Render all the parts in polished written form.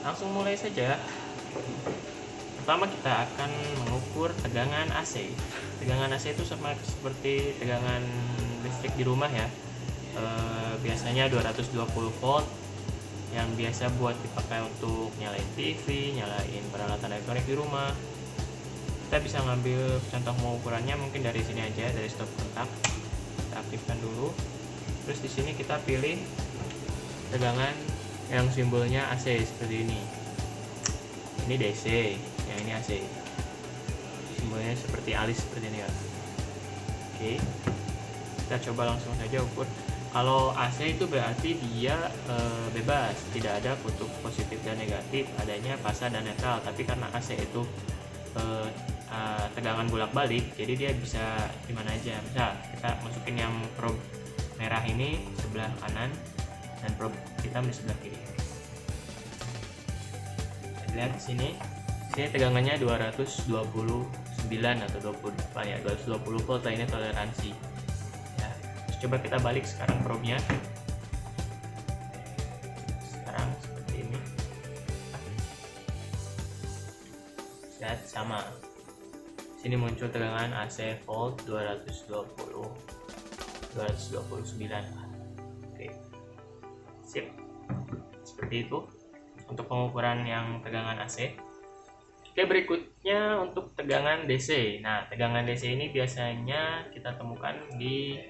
langsung mulai saja. Pertama kita akan mengukur tegangan AC. Tegangan AC itu sama seperti tegangan listrik di rumah ya. Biasanya 220 volt yang biasa buat dipakai untuk nyalain TV, nyalain peralatan elektronik di rumah. Kita bisa ngambil contoh pengukurannya mungkin dari sini aja, dari stop kontak. Kita aktifkan dulu. Terus di sini kita pilih tegangan yang simbolnya AC seperti ini. Ini DC, yang ini AC. Simbolnya seperti alis seperti ini ya. Oke. Kita coba langsung saja ukur. Kalau AC itu berarti dia bebas, tidak ada kutub positif dan negatif, adanya fasa dan netral. Tapi karena AC itu tegangan bolak-balik, jadi dia bisa dimana aja. Misal kita masukin yang probe merah ini sebelah kanan dan probe hitam di sebelah kiri. Lihat di sini tegangannya 229 atau 28 ya, 220 volt lah, ini toleransi. Ya, terus coba kita balik sekarang probe-nya. Sekarang seperti ini. Lihat sama. Sini muncul tegangan AC volt 229. Oke. Sip. Seperti itu untuk pengukuran yang tegangan AC. Oke, berikutnya untuk tegangan DC. Nah, tegangan DC ini biasanya kita temukan di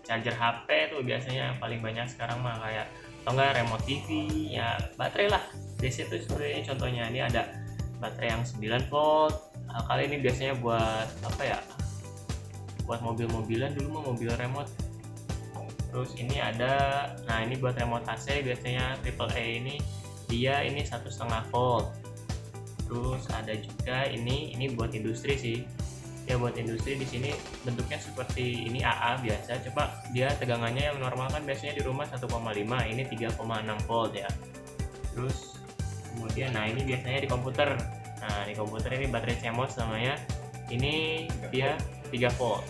charger HP tuh biasanya paling banyak sekarang mah, kayak atau enggak remote TV ya, baterai lah. DC itu sebenarnya contohnya ini ada baterai yang 9 volt. Kali ini biasanya buat apa ya? Buat mobil-mobilan, dulu mah mobil remote. Terus ini ada, nah ini buat remote AC biasanya AAA ini, dia ini 1,5 volt. Terus ada juga ini buat industri sih. Ya buat industri di sini bentuknya seperti ini AA biasa. Coba dia tegangannya yang normal kan biasanya di rumah 1,5, ini 3,6 volt ya. Terus kemudian nah ini biasanya di komputer. Nah, di komputer ini baterai CMOS namanya. Ini dia 3 volt.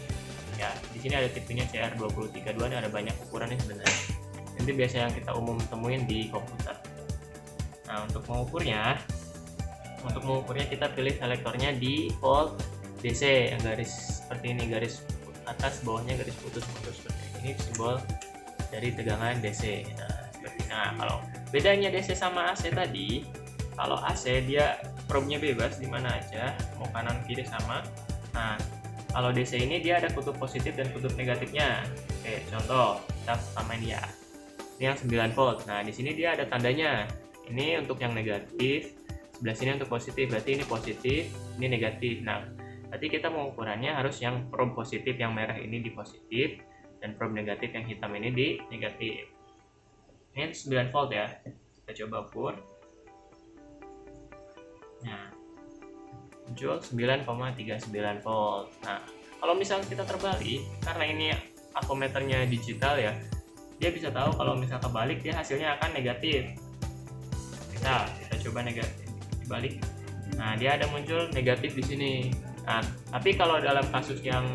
Ya, di sini ada tipenya CR2032 dan ada banyak ukurannya sebenarnya. Ini biasa yang kita umum temuin di komputer. Nah, untuk mengukurnya kita pilih selektornya di volt DC yang garis seperti ini, garis atas bawahnya garis putus-putus seperti ini, simbol dari tegangan DC. Nah, kalau bedanya DC sama AC tadi, kalau AC dia probe-nya bebas di mana aja, mau kanan kiri sama. Nah, kalau DC ini dia ada kutub positif dan kutub negatifnya. Oke, contoh kita samain ya. Ini yang 9 volt. Nah, di sini dia ada tandanya. Ini untuk yang negatif, sebelah sini untuk positif. Berarti ini positif, ini negatif. Nah, berarti kita mengukurannya harus yang probe positif yang merah ini di positif dan probe negatif yang hitam ini di negatif. Ini 9 volt ya. Kita coba ukur. Nah, muncul 9,39 volt. Nah, kalau misalnya kita terbalik, karena ini akometernya digital ya, dia bisa tahu kalau misal kebalik dia hasilnya akan negatif. Kita coba negatif dibalik. Nah, dia ada muncul negatif di sini. Nah, tapi kalau dalam kasus yang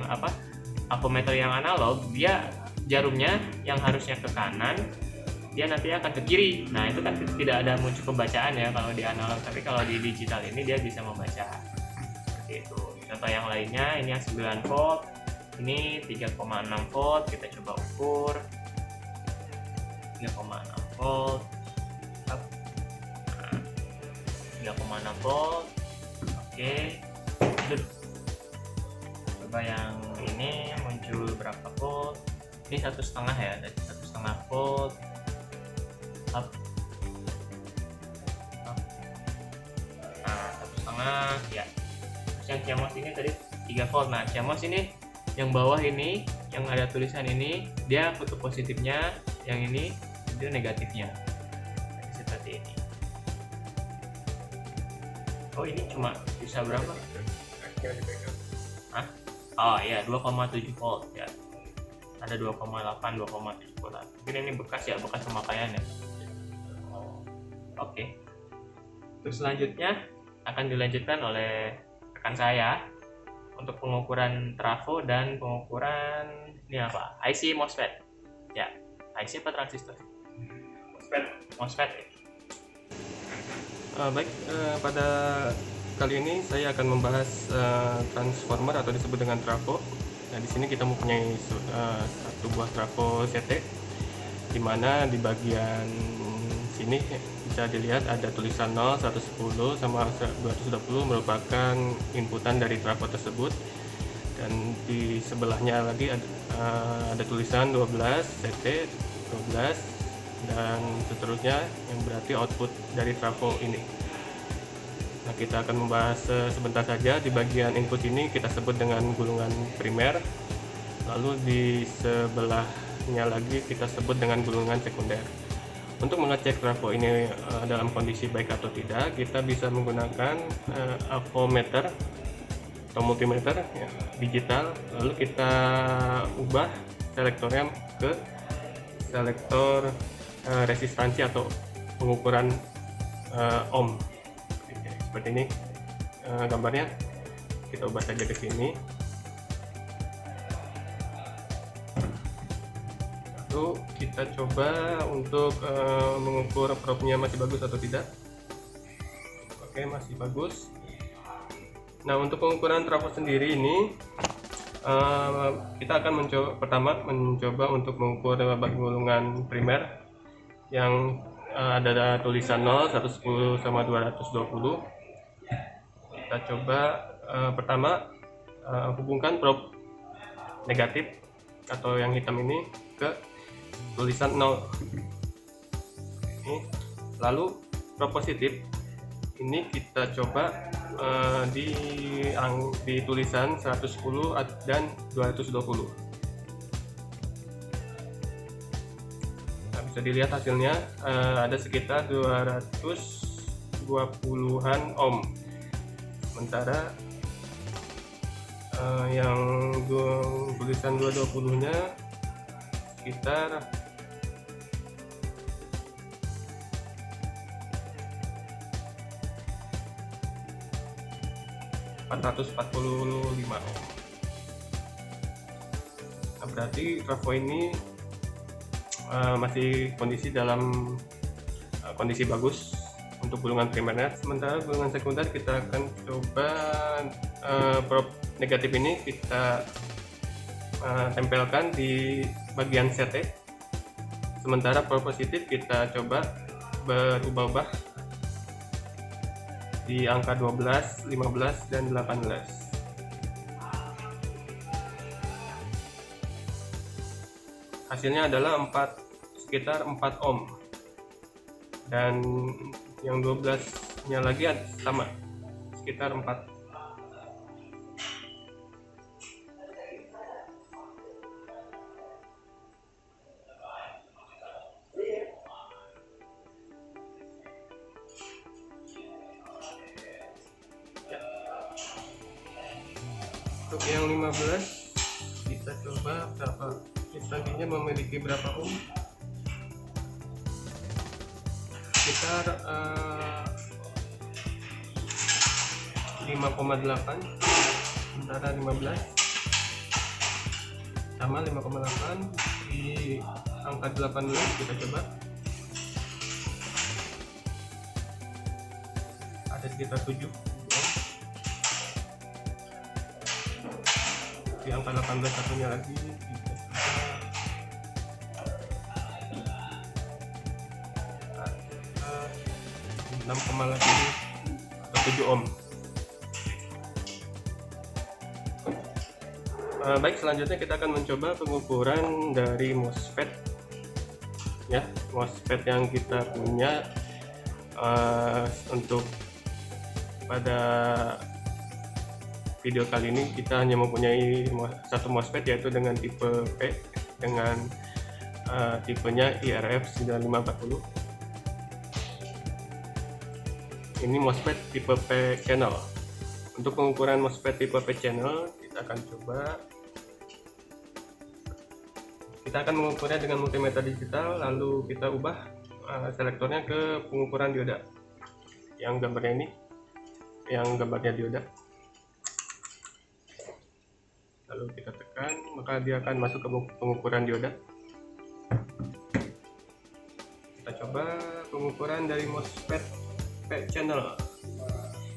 akometer yang analog, dia jarumnya yang harusnya ke kanan, dia nanti akan ke kiri. Nah, itu kan tidak ada muncul pembacaan ya kalau di analog, tapi kalau di digital ini dia bisa membaca. Seperti itu. Contoh yang lainnya, ini yang 9 volt, ini 3,6 volt, kita coba ukur. 3,6 volt. 3,6 volt. Oke. Coba yang ini muncul berapa volt? Ini 1,5 ya, dari 1,5 volt. Nah, 1,5 ya. Terus yang CMOS ini tadi 3 volt. Nah, CMOS ini yang bawah ini yang ada tulisan ini dia kutub positifnya, yang ini itu negatifnya. Jadi seperti ini. Oh, ini cuma bisa berapa? Hah? Oh iya, 2,7 volt ya. Ada 2,8, 2,7 volt. Mungkin ini bekas ya, bekas pemakaian ya. Oke. Terus selanjutnya akan dilanjutkan oleh rekan saya untuk pengukuran trafo dan pengukuran ini apa? IC MOSFET. Ya, IC apa transistor? MOSFET. Pada kali ini saya akan membahas transformer atau disebut dengan trafo. Nah, di sini kita mempunyai satu buah trafo CT, di mana di bagian sini bisa dilihat ada tulisan 0, 110 sama 220 merupakan inputan dari trafo tersebut, dan di sebelahnya lagi ada tulisan 12 CT 12 dan seterusnya, yang berarti output dari trafo ini. Nah, kita akan membahas sebentar saja. Di bagian input ini kita sebut dengan gulungan primer, lalu di sebelahnya lagi kita sebut dengan gulungan sekunder. Untuk mengecek trafo ini dalam kondisi baik atau tidak, kita bisa menggunakan avometer atau multimeter ya, digital, lalu kita ubah selektornya ke selektor resistansi atau pengukuran ohm. Seperti ini gambarnya. Kita ubah saja ke sini. Lalu kita coba untuk mengukur probe-nya masih bagus atau tidak. Oke, masih bagus. Nah, untuk pengukuran trafo sendiri ini kita akan mencoba untuk mengukur gulungan primer yang ada tulisan 0, 110 sama 220. Kita coba pertama hubungkan probe negatif atau yang hitam ini ke tulisan 0 ini. Lalu probe positif ini kita coba di tulisan 110 dan 220. Nah, bisa dilihat hasilnya ada sekitar 220-an ohm, sementara yang tulisan 220 nya sekitar 445 ohm. Nah, berarti trafo ini masih dalam kondisi bagus untuk gulungan primernya. Sementara gulungan sekunder kita akan coba probe negatif ini kita tempelkan di bagian CT, sementara probe positif kita coba berubah-ubah di angka 12, 15, dan 18. Hasilnya adalah sekitar 4 ohm, dan yang 12 nya lagi sama sekitar 4. Untuk yang 15 kita coba berapa, instansinya memiliki berapa ohm, sekitar 5,8. Sementara 15 sama 5,8. Di angka 18 kita coba ada sekitar 7 ohm. Di angka 18 satunya lagi kita coba 6,8 atau 7 ohm. Baik, selanjutnya kita akan mencoba pengukuran dari MOSFET ya, MOSFET yang kita punya. Untuk pada video kali ini kita hanya mempunyai satu MOSFET, yaitu dengan tipe P dengan tipenya IRF 9540. Ini MOSFET tipe P channel. Untuk pengukuran MOSFET tipe P channel kita akan mengukurnya dengan multimeter digital, lalu kita ubah selektornya ke pengukuran dioda yang gambarnya ini, yang gambarnya dioda. Lalu kita tekan, maka dia akan masuk ke pengukuran dioda. Kita coba pengukuran dari MOSFET channel.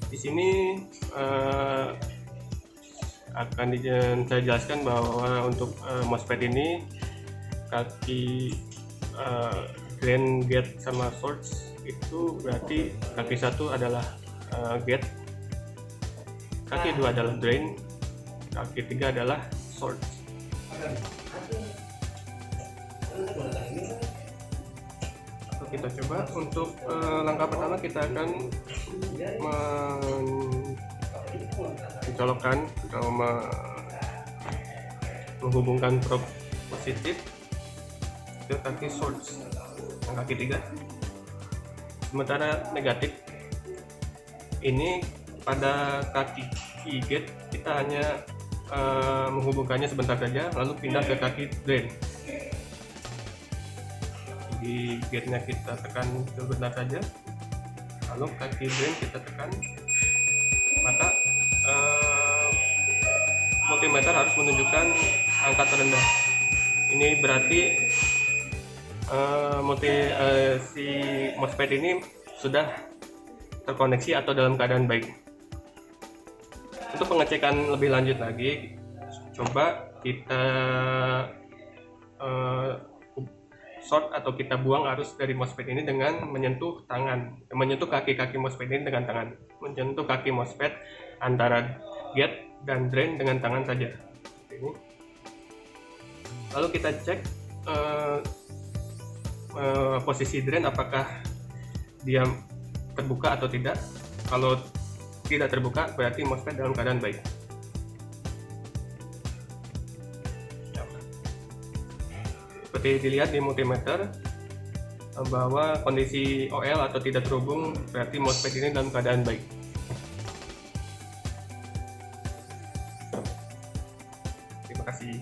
Di sini akan saya jelaskan bahwa untuk MOSFET ini kaki drain, gate sama source itu berarti kaki satu adalah gate, kaki dua adalah drain, kaki tiga adalah source. Kita coba untuk langkah pertama kita akan mencolokkan atau menghubungkan probe positif ke kaki source yang kaki 3, sementara negatif ini pada kaki gate kita hanya menghubungkannya sebentar saja lalu pindah ke kaki drain. Di gate-nya kita tekan sebentar saja lalu kaki drain kita tekan, maka multimeter harus menunjukkan angka terendah. Ini berarti si MOSFET ini sudah terkoneksi atau dalam keadaan baik. Untuk pengecekan lebih lanjut lagi, coba kita short atau kita buang arus dari MOSFET ini dengan menyentuh kaki-kaki MOSFET ini dengan tangan, menyentuh kaki MOSFET antara gate dan drain dengan tangan saja. Ini. Lalu kita cek posisi drain apakah dia terbuka atau tidak. Kalau tidak terbuka berarti MOSFET dalam keadaan baik. Seperti dilihat di multimeter bahwa kondisi OL atau tidak terhubung berarti MOSFET ini dalam keadaan baik. Terima kasih.